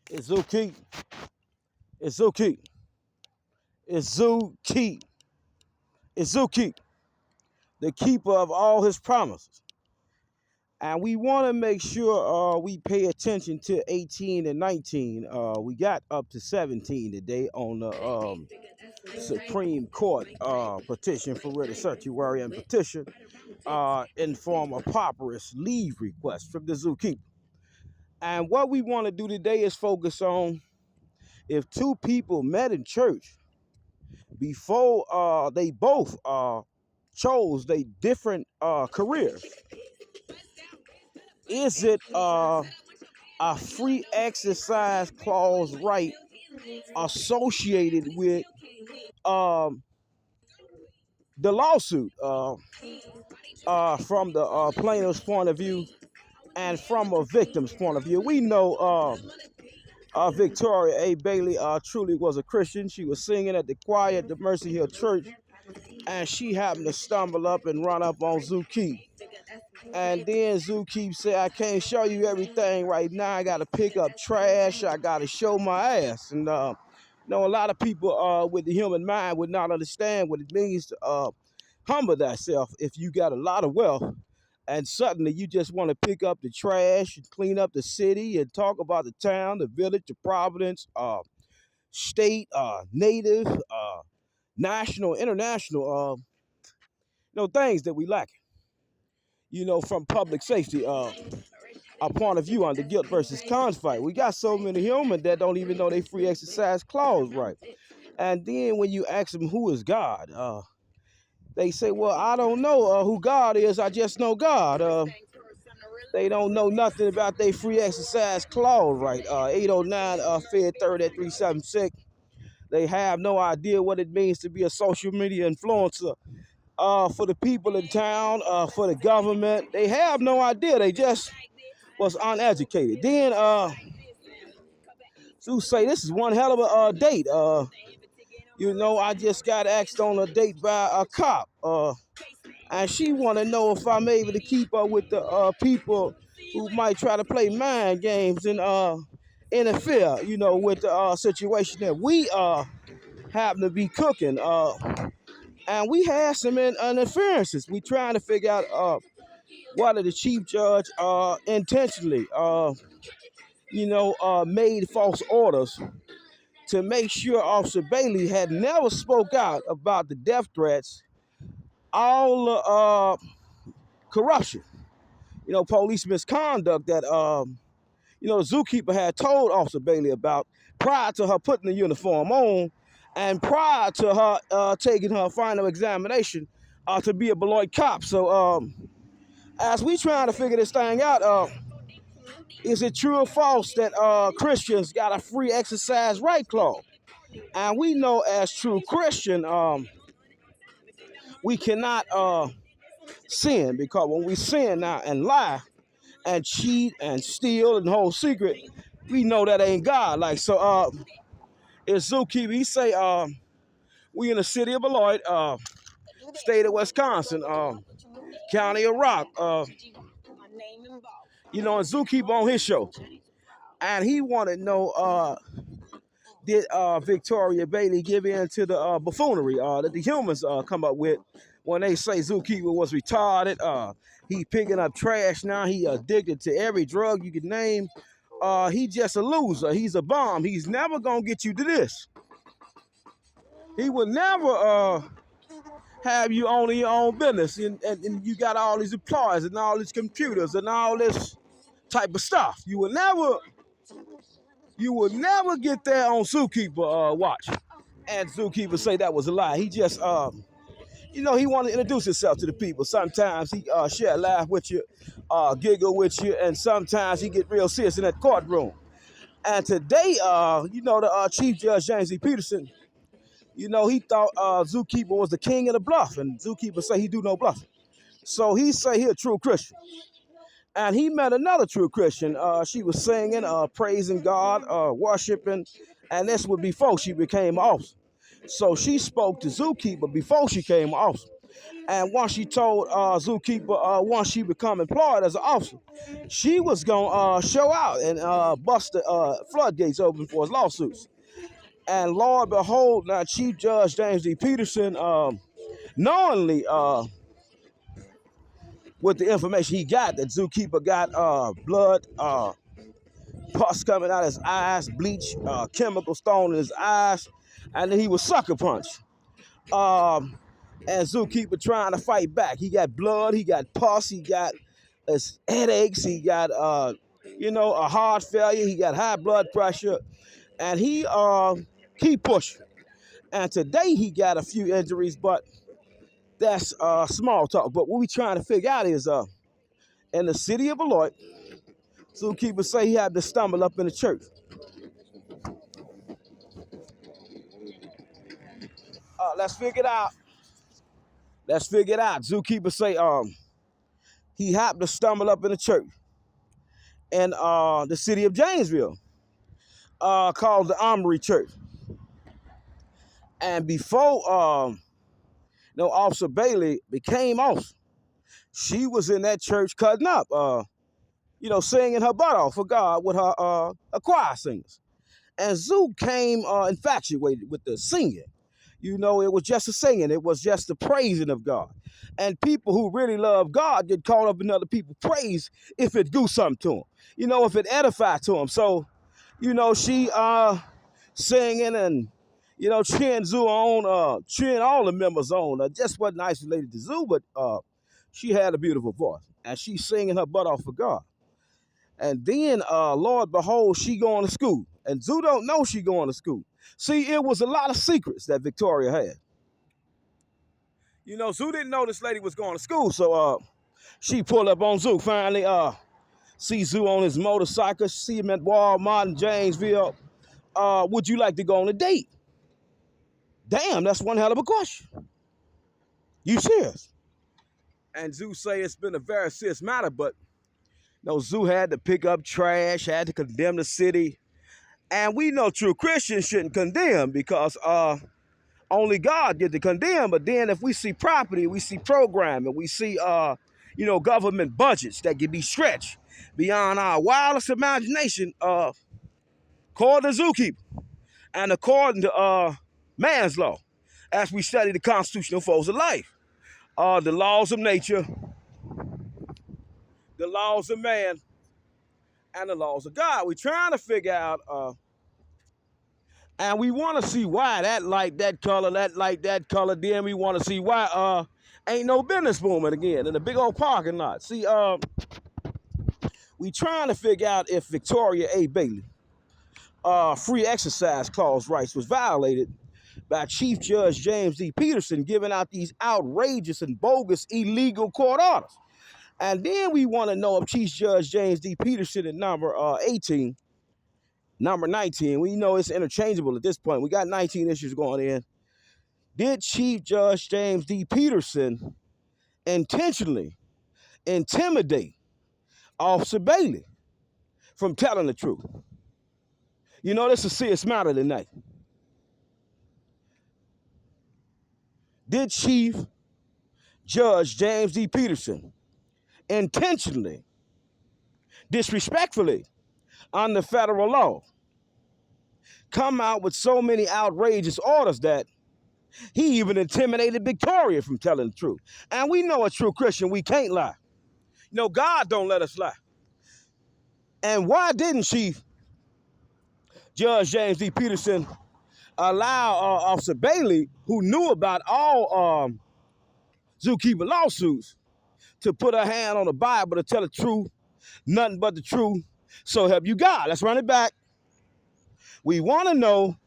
It's Zookeep. It's Zookeep. It's Zookeep. It's Zookeep, the keeper of all his promises. And we want to make sure we pay attention to 18 and 19. We got up to 17 today on the Supreme Court petition for writ of certiorari and petition in form of papyrus leave request from the zookeeper. And what we want to do today is focus on if two people met in church before they both chose their different careers, is it a free exercise clause right associated with um, the lawsuit from the plaintiff's point of view and from a victim's point of view? We know Victoria A. Bailey truly was a Christian. She was singing at the choir at the Mercy Hill Church, and she happened to stumble up and run up on Zookeep. And then Zookeep said, I can't show you everything right now. I got to pick up trash. I got to show my ass. And a lot of people with the human mind would not understand what it means to humble thyself if you got a lot of wealth and suddenly you just want to pick up the trash and clean up the city and talk about the town, the village, the providence, state, native, national, international, things that we lack, from public safety, a point of view on the guilt versus cons fight. We got so many humans that don't even know they free exercise clause right. And then when you ask them who is God, they say, well, I don't know who God is. I just know God. They don't know nothing about their free exercise clause right. 809 Fed 3rd at 376. They have no idea what it means to be a social media influencer for the people in town, for the government. They have no idea. They just was uneducated. Then Sue say this is one hell of a date. I just got asked on a date by a cop. And she want to know if I'm able to keep up with the people who might try to play mind games and interfere, with the situation that we happen to be cooking. And we had some interferences. We trying to figure out whether the chief judge intentionally, made false orders to make sure Officer Bailey had never spoke out about the death threats, all the corruption, police misconduct that, the zookeeper had told Officer Bailey about prior to her putting the uniform on and prior to her taking her final examination to be a Beloit cop. So as we trying to figure this thing out, is it true or false that Christians got a free exercise right clause? And we know as true Christian, we cannot sin, because when we sin now and lie and cheat and steal and hold secret, we know that ain't God. Like, so it's Zookeeper. He say we in the city of Beloit, state of Wisconsin, county of Rock, and Zookeeper on his show. And he wanted to know, did Victoria Bailey give in to the buffoonery that the humans come up with when they say Zookeeper was retarded? He picking up trash now. He addicted to every drug you could name. He just a loser. He's a bum. He's never going to get you to this. He would never have you own your own business. And you got all these employees and all these computers and all this type of stuff. You would never get there on Zookeeper watch. And Zookeeper say that was a lie. He just, he wanted to introduce himself to the people. Sometimes he share a laugh with you, giggle with you, and sometimes he get real serious in that courtroom. And today, the Chief Judge James E. Peterson, he thought Zookeeper was the king of the bluff, and Zookeeper say he do no bluffing. So he say he a true Christian. And he met another true Christian. She was singing, praising God, worshiping, and this was before she became officer. So she spoke to Zookeeper before she came officer. And once she told Zookeeper, once she become employed as an officer, she was going to show out and bust the floodgates open for his lawsuits. And Lord behold, now Chief Judge James D. Peterson, knowingly, with the information he got, that Zookeeper got blood, pus coming out of his eyes, bleach, chemical stone in his eyes, and then he was sucker punched. And Zookeeper trying to fight back. He got blood, he got pus, he got his headaches, he got a heart failure, he got high blood pressure, and he keep pushing. And today he got a few injuries, but that's small talk. But what we trying to figure out is in the city of Beloit, Zookeeper say he had to stumble up in the church. Let's figure it out. Zookeeper say he happened to stumble up in the church in the city of Janesville, called the Armory Church. And before Officer Bailey became officer, she was in that church cutting up, singing her butt off for God with her choir singers. And Zoo came infatuated with the singing. It was just the singing. It was just the praising of God. And people who really love God get caught up in other people's praise if it do something to them. If it edify to them. So, she singing and, cheering Zoo on, cheering all the members on. Just wasn't isolated to Zoo, but she had a beautiful voice. And she singing her butt off for God. And then, Lord behold, she going to school. And Zoo don't know she going to school. See, it was a lot of secrets that Victoria had. Zoo didn't know this lady was going to school, so she pulled up on Zoo. Finally, see Zoo on his motorcycle, see him at Walmart in Janesville. Would you like to go on a date? Damn, that's one hell of a question. You serious? And Zoo say it's been a very serious matter, but Zoo had to pick up trash, had to condemn the city. And we know true Christians shouldn't condemn because only God get to condemn. But then if we see property, we see programming, we see, government budgets that can be stretched beyond our wildest imagination, according to Zookeeper and according to man's law, as we study the constitutional foes of life, the laws of nature, the laws of man, and the laws of God. We're trying to figure out, and we want to see why that light that color, then we want to see why ain't no business booming again in the big old parking lot. See, we trying to figure out if Victoria A. Bailey free exercise clause rights was violated by Chief Judge James D. Peterson giving out these outrageous and bogus illegal court orders. And then we want to know if Chief Judge James D. Peterson at number 18, number 19, we know it's interchangeable at this point. We got 19 issues going in. Did Chief Judge James D. Peterson intentionally intimidate Officer Bailey from telling the truth? This is a serious matter tonight. Did Chief Judge James D. Peterson intentionally, disrespectfully, under federal law, come out with so many outrageous orders that he even intimidated Victoria from telling the truth? And we know a true Christian, we can't lie. God don't let us lie. And why didn't Chief Judge James D. Peterson allow Officer Bailey, who knew about all Zookeeper lawsuits, to put her hand on the Bible to tell the truth, nothing but the truth, so help you God? Let's run it back. We want to know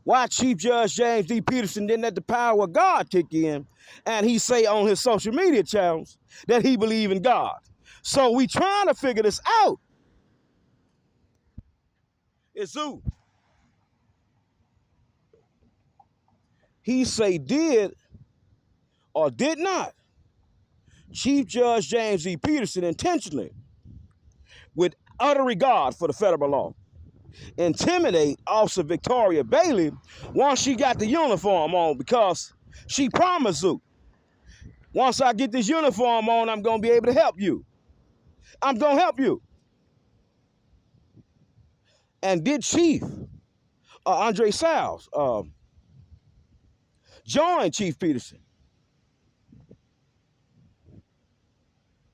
why Chief Judge James D. Peterson didn't let the power of God kick in, and he say on his social media channels that he believe in God. So we trying to figure this out. It's Zoo. He say did or did not Chief Judge James D. Peterson intentionally, with utter regard for the federal law, intimidate Officer Victoria Bailey once she got the uniform on, because She promised Zook, once I get this uniform on, I'm going to be able to help you. I'm going to help you. And did Chief Andre Salves join Chief Peterson?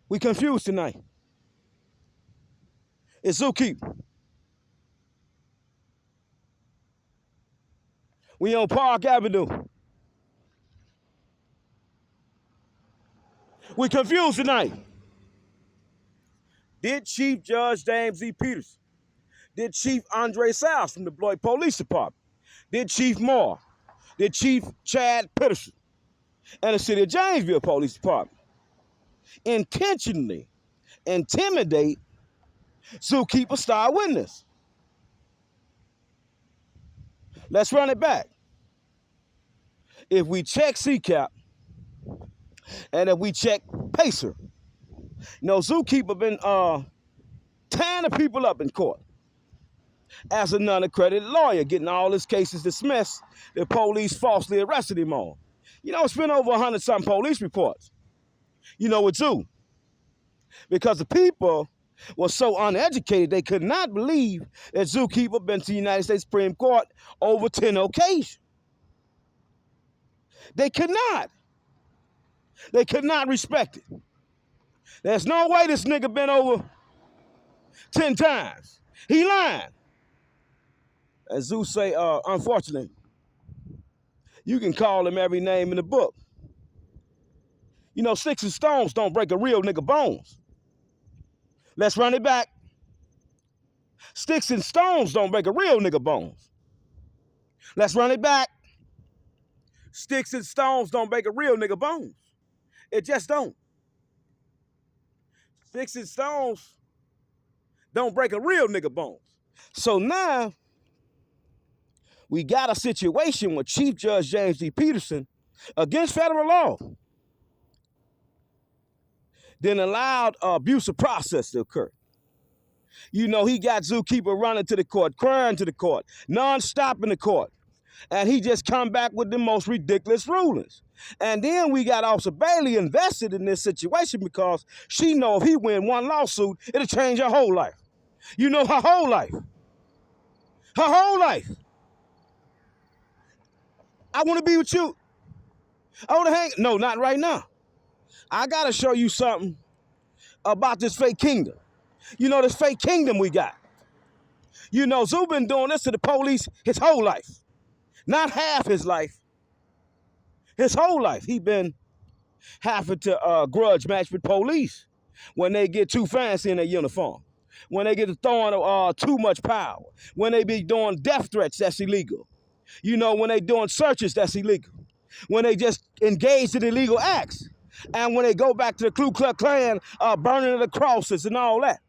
We confused tonight. It's Zookeeper. We on Park Avenue. We confused tonight. Did Chief Judge James E. Peterson? Did Chief Andre Salves from the Beloit Police Department? Did Chief Moore? Did Chief Chad Peterson and the City of Janesville Police Department intentionally intimidate Zookeeper star witness? Let's run it back. If we check CCAP and if we check Pacer, Zookeeper been tearing the people up in court as a non-accredited lawyer, getting all his cases dismissed. The police falsely arrested him on. It's been over 100-something police reports. With Zoo. Because the people were so uneducated, they could not believe that Zookeeper been to the United States Supreme Court over 10 occasions. They could not. They could not respect it. There's no way this nigga been over 10 times. He lying. As Zoo say, unfortunately, you can call him every name in the book. Sticks and stones don't break a real nigga bones. Let's run it back. Sticks and stones don't break a real nigga bones. Let's run it back. Sticks and stones don't break a real nigga bones. It just don't. Sticks and stones don't break a real nigga bones. So now, we got a situation with Chief Judge James D. Peterson against federal law. Then allowed abusive process to occur. He got Zookeeper running to the court, crying to the court, non-stop in the court. And he just come back with the most ridiculous rulings. And then we got Officer Bailey invested in this situation because she know if he win one lawsuit, it'll change her whole life. Her whole life. Her whole life. I want to be with you. I want to hang. No, not right now. I got to show you something about this fake kingdom. This fake kingdom we got. Zoo been doing this to the police his whole life. Not half his life. His whole life. He been having to grudge match with police when they get too fancy in their uniform. When they get to throwing too much power. When they be doing death threats, that's illegal. When they doing searches, that's illegal. When they just engage in illegal acts. And when they go back to the Ku Klux Klan, burning of the crosses and all that.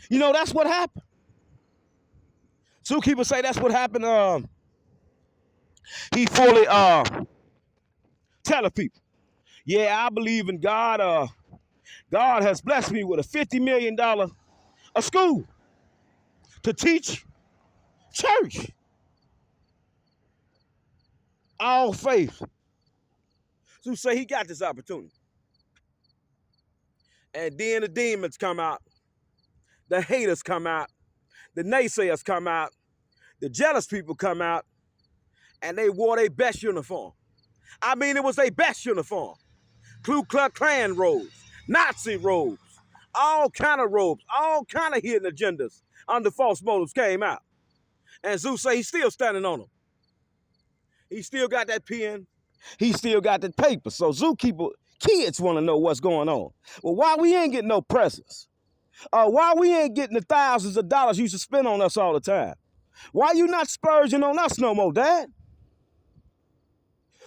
That's what happened. Zookeeper say that's what happened. He fully telling people, yeah, I believe in God. God has blessed me with a $50 million a school to teach church. All faith. So say he got this opportunity. And then the demons come out. The haters come out. The naysayers come out. The jealous people come out. And they wore their best uniform. I mean, it was their best uniform. Ku Klux Klan robes, Nazi robes, all kind of robes, all kind of hidden agendas under false motives came out. And Zeus say he's still standing on them. He still got that pen. He still got that paper. So Zookeeper kids want to know what's going on. Well, why we ain't getting no presents? Why we ain't getting the thousands of dollars you used to spend on us all the time? Why you not splurging on us no more, Dad?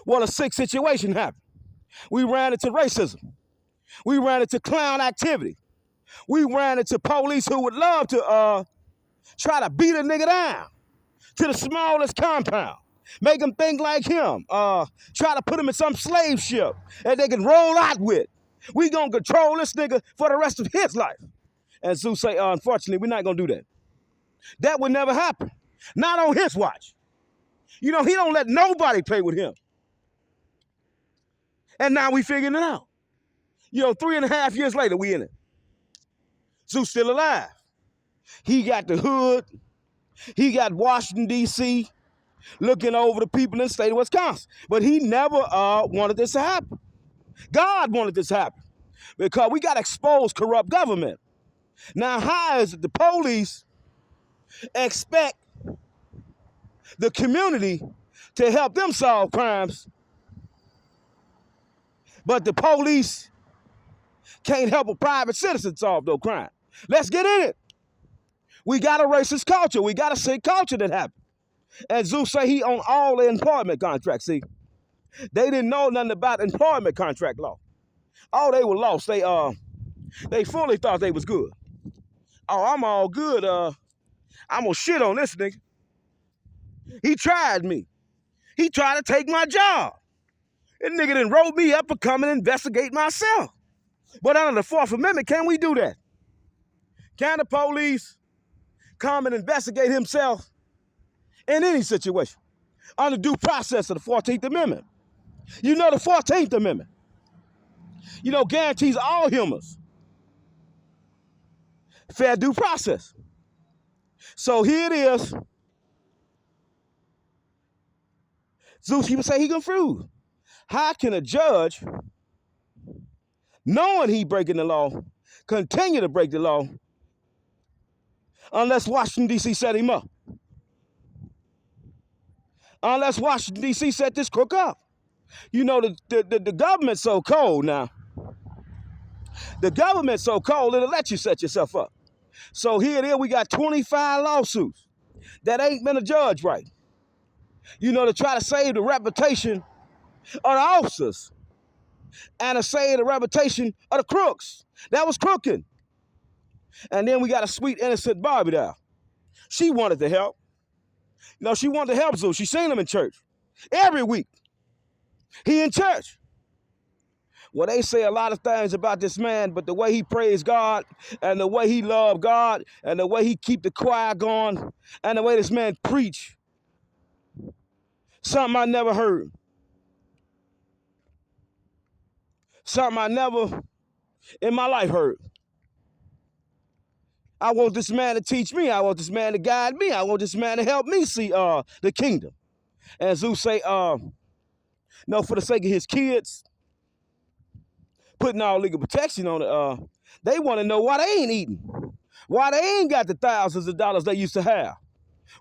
Well, a sick situation happened. We ran into racism. We ran into clown activity. We ran into police who would love to try to beat a nigga down to the smallest compound. Make him think like him. Try to put him in some slave ship that they can roll out with. We gonna control this nigga for the rest of his life. And Zeus say, unfortunately, we're not gonna do that. That would never happen. Not on his watch. He don't let nobody play with him. And now we figuring it out. 3.5 years later, we in it. Zeus still alive. He got the hood. He got Washington, D.C., looking over the people in the state of Wisconsin. But he never wanted this to happen. God wanted this to happen because we got to expose corrupt government. Now, how is it the police expect the community to help them solve crimes, but the police can't help a private citizen solve no crime? Let's get in it. We got a racist culture. We got a sick culture that happened. And Zeus say he owned all the employment contracts. See, they didn't know nothing about employment contract law. Oh, they were lost. They fully thought they was good. Oh, I'm all good. I'm gonna shit on this nigga. He tried me. He tried to take my job. That nigga done wrote me up for coming and investigate myself. But under the Fourth Amendment, can we do that? Can the police come and investigate himself in any situation under due process of the 14th Amendment? The 14th Amendment, guarantees all humans fair due process. So here it is. Zeus, he would say he confused. How can a judge, knowing he breaking the law, continue to break the law unless Washington, D.C. set him up? Unless Washington, D.C. set this crook up. The government's so cold now. The government's so cold, it'll let you set yourself up. So here it is, we got 25 lawsuits that ain't been adjudged right. To try to save the reputation of the officers and to save the reputation of the crooks that was crooking. And then we got a sweet, innocent Barbie doll. She wanted to help. She wanted to help Zeus. She seen him in church every week. He in church. Well, they say a lot of things about this man, but the way he praised God and the way he loved God and the way he keep the choir going and the way this man preach, something I never heard. Something I never in my life heard. I want this man to teach me. I want this man to guide me. I want this man to help me see the kingdom. And Zeus say, for the sake of his kids, putting all legal protection on it, they want to know why they ain't eating. Why they ain't got the thousands of dollars they used to have.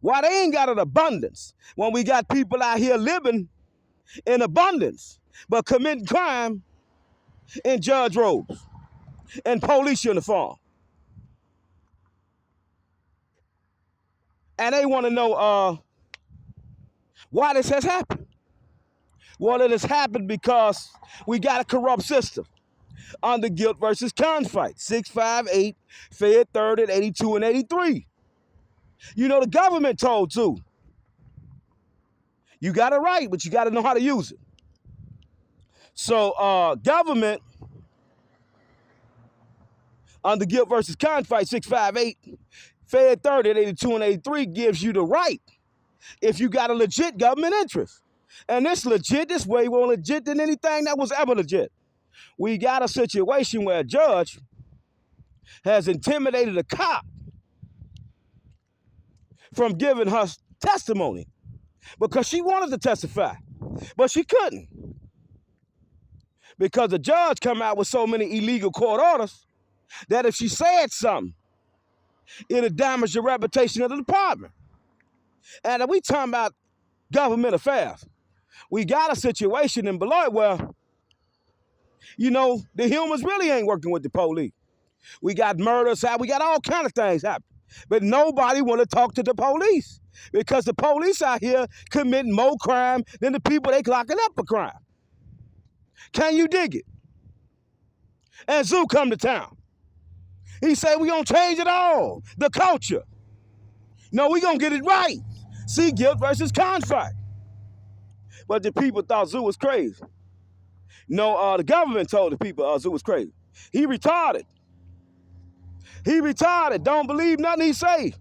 Why they ain't got an abundance when we got people out here living in abundance, but committing crime in judge robes and police uniform. And they want to know why this has happened. Well, it has happened because we got a corrupt system under Guilt versus Confight, 658, Fed 3rd at 82 and 83. The government told too. You got it right, but you got to know how to use it. So government under Guilt versus Confight, 658, Fed 3rd at 82 and 83 gives you the right if you got a legit government interest. And this way more legit than anything that was ever legit. We got a situation where a judge has intimidated a cop from giving her testimony because she wanted to testify, but she couldn't. Because the judge come out with so many illegal court orders that if she said something, it'll damage the reputation of the department. And if we talking about government affairs, we got a situation in Beloit where, the humans really ain't working with the police. We got murders, we got all kind of things happening. But nobody want to talk to the police because the police out here committing more crime than the people they locking up for crime. Can you dig it? And Zeus come to town. He said, we gonna change it all, the culture. No, we gonna get it right. See, Guilt versus Confight. But the people thought Zeus was crazy. No, the government told the people Zeus was crazy. He retarded. Don't believe nothing he say.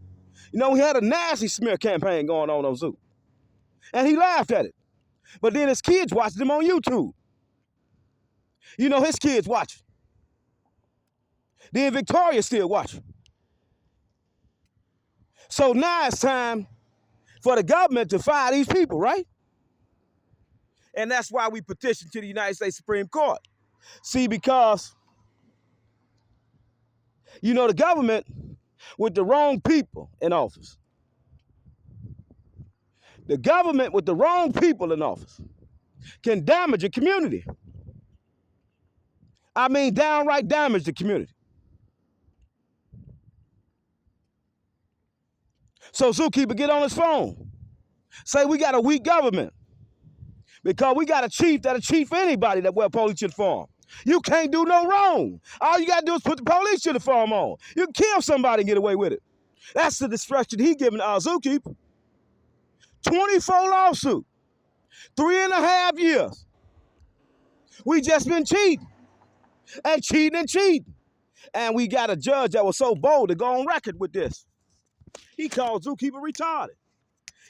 We had a nasty smear campaign going on Zeus. And he laughed at it. But then his kids watched him on YouTube. You know, his kids watching. Then Victoria's still watching. So now it's time for the government to fire these people, right? And that's why we petitioned to the United States Supreme Court. See, because, you know, the government with the wrong people in office. The government with the wrong people in office can damage a community. I mean, downright damage the community. So Zookeeper, get on his phone. Say we got a weak government because we got a chief that'll chief anybody that wear police uniform. You can't do no wrong. All you got to do is put the police uniform on. You can kill somebody and get away with it. That's the discretion he giving our Zookeeper. 24 lawsuits, 3.5 years. We just been cheating and cheating and cheating. And we got a judge that was so bold to go on record with this. He called Zookeeper retarded.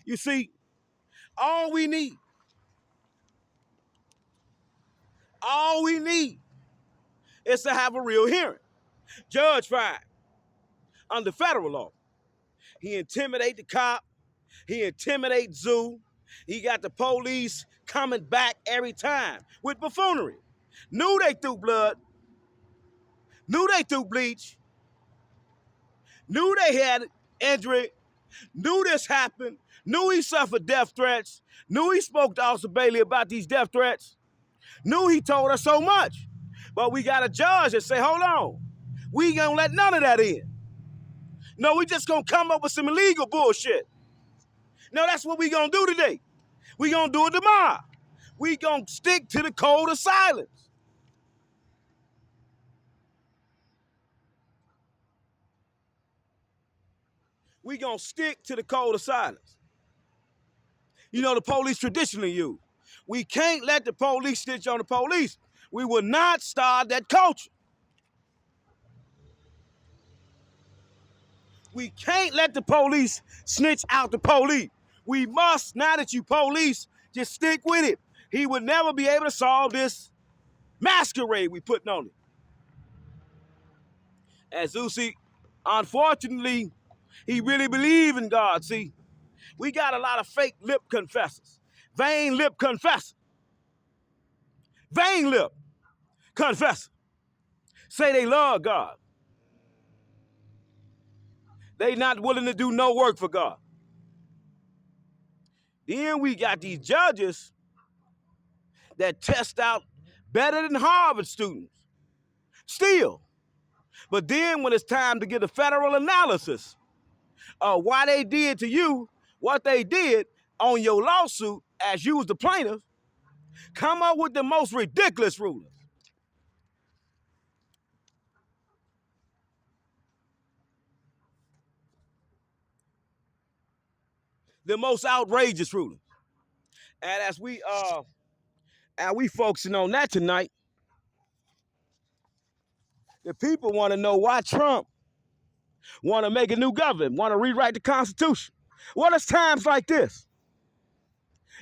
You see, all we need is to have a real hearing. Judge fine under federal law. He intimidate the cop. He intimidate Zoo. He got the police coming back every time with buffoonery. Knew they threw blood. Knew they threw bleach. Knew they had injury. Knew this happened. Knew he suffered death threats. Knew he spoke to Officer Bailey about these death threats. Knew he told us so much. But we got a judge that say, hold on. We ain't gonna let none of that in. No, we just gonna come up with some illegal bullshit. No, that's what we gonna do today. We gonna do it tomorrow. We gonna stick to the code of silence. We gonna stick to the code of silence. You know, the police traditionally use. We can't let the police snitch on the police. We will not start that culture. We can't let the police snitch out the police. We must, now that you police, just stick with it. He would never be able to solve this masquerade we putting on it. As Uzi, unfortunately, he really believed in God. See, we got a lot of fake lip confessors, vain lip confessors, vain lip confessors. Say they love God. They not willing to do no work for God. Then we got these judges that test out better than Harvard students. Still. But then when it's time to get a federal analysis of why they did to you what they did on your lawsuit as you was the plaintiff, come up with the most ridiculous rulings. The most outrageous rulings. And as we focusing on that tonight, the people want to know why Trump want to make a new government, want to rewrite the Constitution. Well, it's times like this.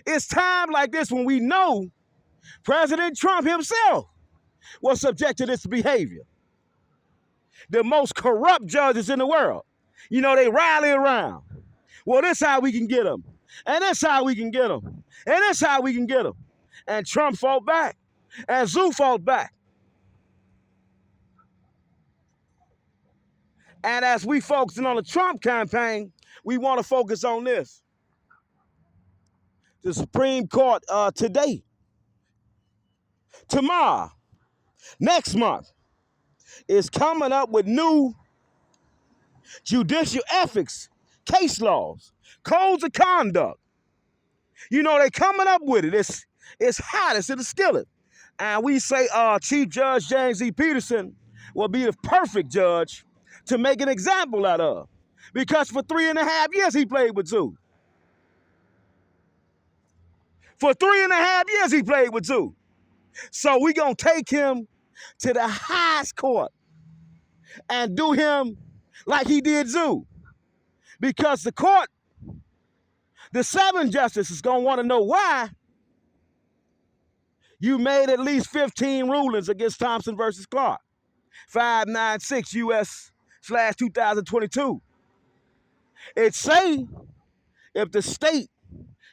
It's time like this when we know President Trump himself was subject to this behavior. The most corrupt judges in the world, you know, they rally around. Well, this how we can get them. And that's how we can get them. And that's how we can get them. And Trump fought back. And Zoo fought back. And as we focusing on the Trump campaign, we want to focus on this. The Supreme Court today, tomorrow, next month, is coming up with new judicial ethics, case laws, codes of conduct. You know, they coming up with it. It's hot, it's in the skillet. And we say Chief Judge James E. Peterson will be the perfect judge to make an example out of. Because for 3.5 years he played with Zoo. For 3.5 years he played with Zoo. So we gonna take him to the highest court and do him like he did Zoo. Because the court, the 7 justices gonna wanna know why You made at least 15 rulings against Thompson versus Clark. 596 U.S./2022. It say if the state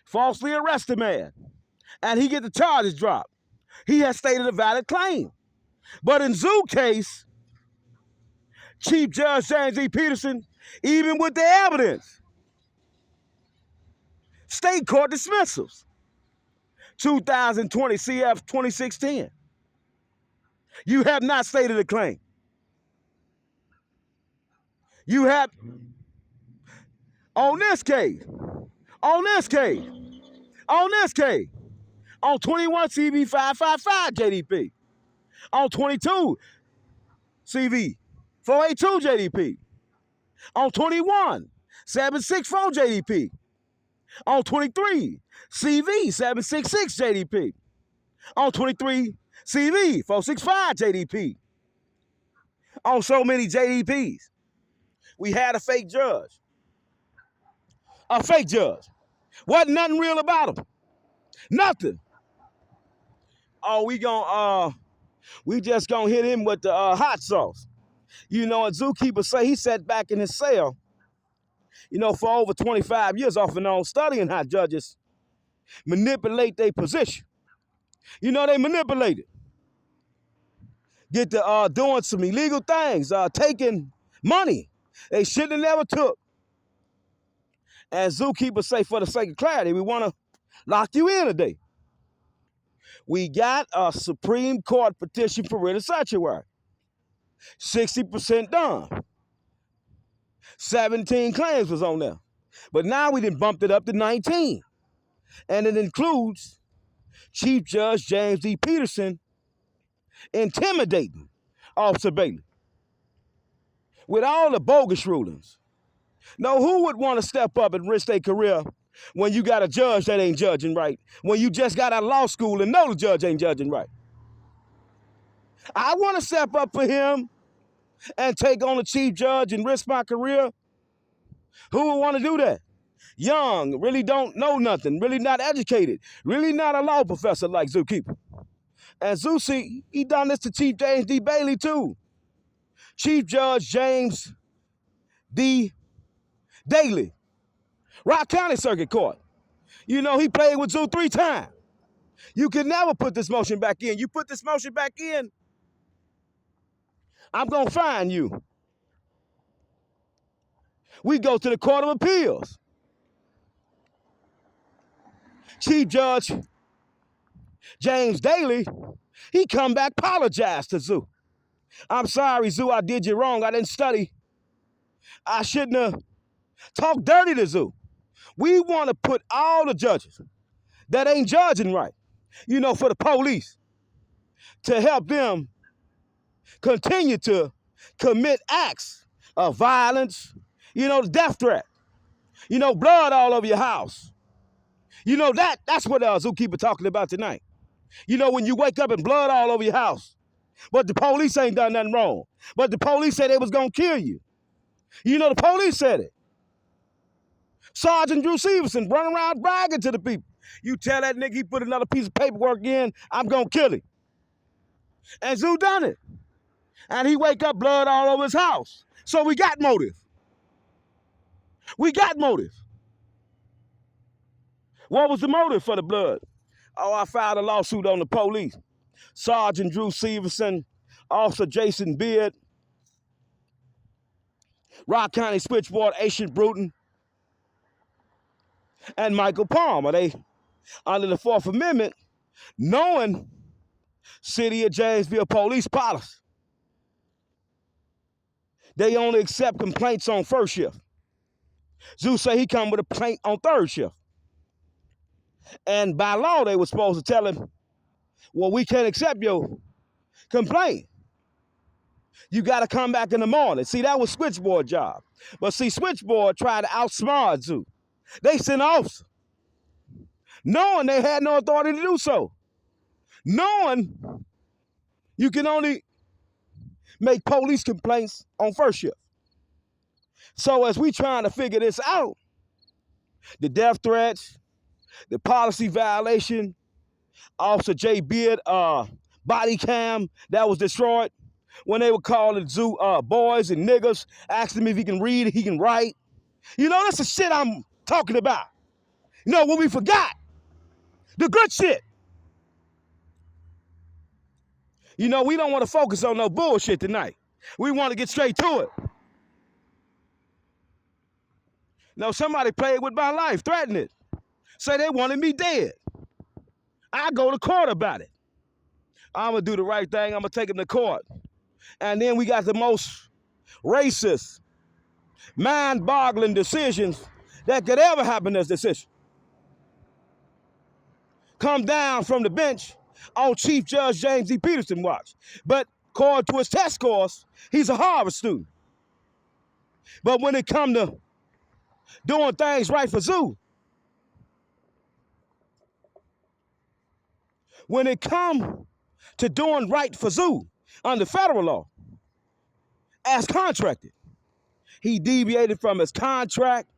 falsely arrests a man and he get the charges dropped, he has stated a valid claim. But in Zoo case, Chief Judge James E. Peterson, even with the evidence, state court dismissals. 2020 CF 2610. You have not stated a claim. You have, on this case, on 21 CV 555 JDP, on 22 CV 482 JDP, on 21 764 JDP, on 23 CV 766 JDP, on 23 CV 465 JDP, on so many JDPs. We had a fake judge. A fake judge. Wasn't nothing real about him. Nothing. Oh, we just gonna hit him with the hot sauce. You know, a zookeeper say he sat back in his cell, for over 25 years off and on studying how judges manipulate their position. They manipulate it. Get to doing some illegal things, taking money they shouldn't have never took. And zookeepers say, for the sake of clarity, we want to lock you in today. We got a Supreme Court petition for writ of certiorari. 60% done. 17 claims was on there. But now we done bumped it up to 19. And it includes Chief Judge James E. Peterson intimidating Officer Bailey with all the bogus rulings. Now, who would want to step up and risk their career when you got a judge that ain't judging right? When you just got out of law school and know the judge ain't judging right? I want to step up for him and take on the chief judge and risk my career. Who would want to do that? Young, really don't know nothing, really not educated, really not a law professor like Zookeeper. And Zoosie, he done this to Chief James D. Bailey too. Chief Judge James D. Daly, Rock County Circuit Court. He played with Zoo 3 times. You can never put this motion back in. You put this motion back in, I'm going to fine you. We go to the Court of Appeals. Chief Judge James Daly, he come back, apologized to Zoo. I'm sorry, Zoo, I did you wrong. I didn't study. I shouldn't have talked dirty to Zoo. We want to put all the judges that ain't judging right, for the police, to help them continue to commit acts of violence, the death threat, blood all over your house. That's what Zookeeper talking about tonight. When you wake up and blood all over your house, but the police ain't done nothing wrong. But the police said they was going to kill you. The police said it. Sergeant Drew Severson running around bragging to the people. You tell that nigga he put another piece of paperwork in, I'm going to kill him. And Zoo done it. And he wake up blood all over his house. So we got motive. We got motive. What was the motive for the blood? Oh, I filed a lawsuit on the police. Sergeant Drew Severson, Officer Jason Beard, Rock County Switchboard Ancient Bruton, and Michael Palmer. They, under the Fourth Amendment, knowing City of Janesville police policy, they only accept complaints on first shift. Zoo say he come with a complaint on third shift. And by law, they were supposed to tell him, well, we can't accept your complaint. You got to come back in the morning. See, that was Switchboard job. But see, Switchboard tried to outsmart Zoo. They sent an officer, knowing they had no authority to do so. Knowing you can only make police complaints on first shift. So as we trying to figure this out, the death threats, the policy violation, Officer J. Beard body cam that was destroyed when they were calling Zoo boys and niggas, asking him if he can read, he can write. You know, that's the shit I'm talking about. You know, what we forgot, the good shit. You know, we don't want to focus on no bullshit tonight. We want to get straight to it. No, somebody played with my life, threatened it. Say they wanted me dead. I go to court about it. I'm going to do the right thing. I'm going to take him to court. And then we got the most racist, mind-boggling decisions that could ever happen as decision. Come down from the bench on Chief Judge James E. Peterson watch. But according to his test scores, he's a Harvard student. But when it come to doing things right for Zoo, when it come to doing right for Zoo under federal law, as contracted, he deviated from his contract.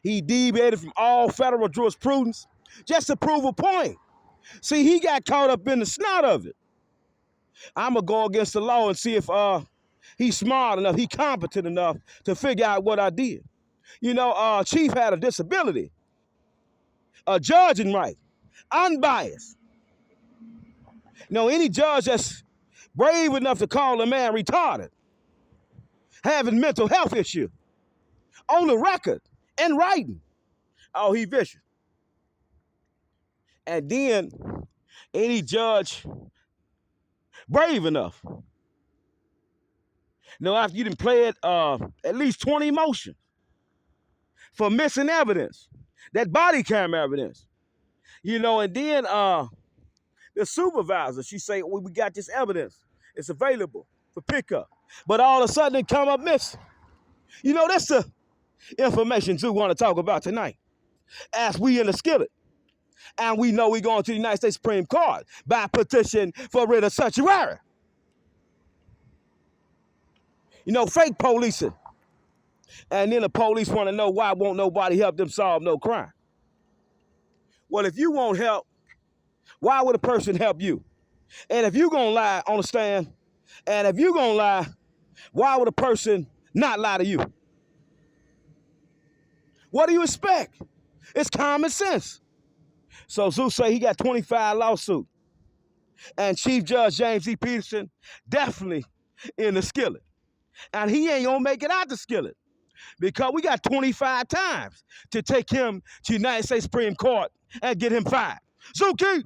He deviated from all federal jurisprudence just to prove a point. See, he got caught up in the snot of it. I'm going to go against the law and see if he's smart enough, he's competent enough to figure out what I did. You know, Chief had a disability, a judging right, unbiased. You know, any judge that's brave enough to call a man retarded, having mental health issue, on the record, in writing, oh, he vicious. And then any judge brave enough. Now, after you done played at least 20 motions for missing evidence, that body cam evidence, you know, and then the supervisor, she say, well, we got this evidence. It's available for pickup. But all of a sudden it come up missing. You know, that's the information Zoo want to talk about tonight. As we in the skillet. And we know we going to the United States Supreme Court by petition for writ of certiorari. You know, fake policing. And then the police want to know why won't nobody help them solve no crime. Well, if you won't help, why would a person help you? And if you gonna lie on the stand, and if you gonna lie, why would a person not lie to you? What do you expect? It's common sense. So Zoo say he got 25 lawsuits. And Chief Judge James E. Peterson definitely in the skillet. And he ain't gonna make it out the skillet because we got 25 times to take him to United States Supreme Court and get him fired. Zoo Keith.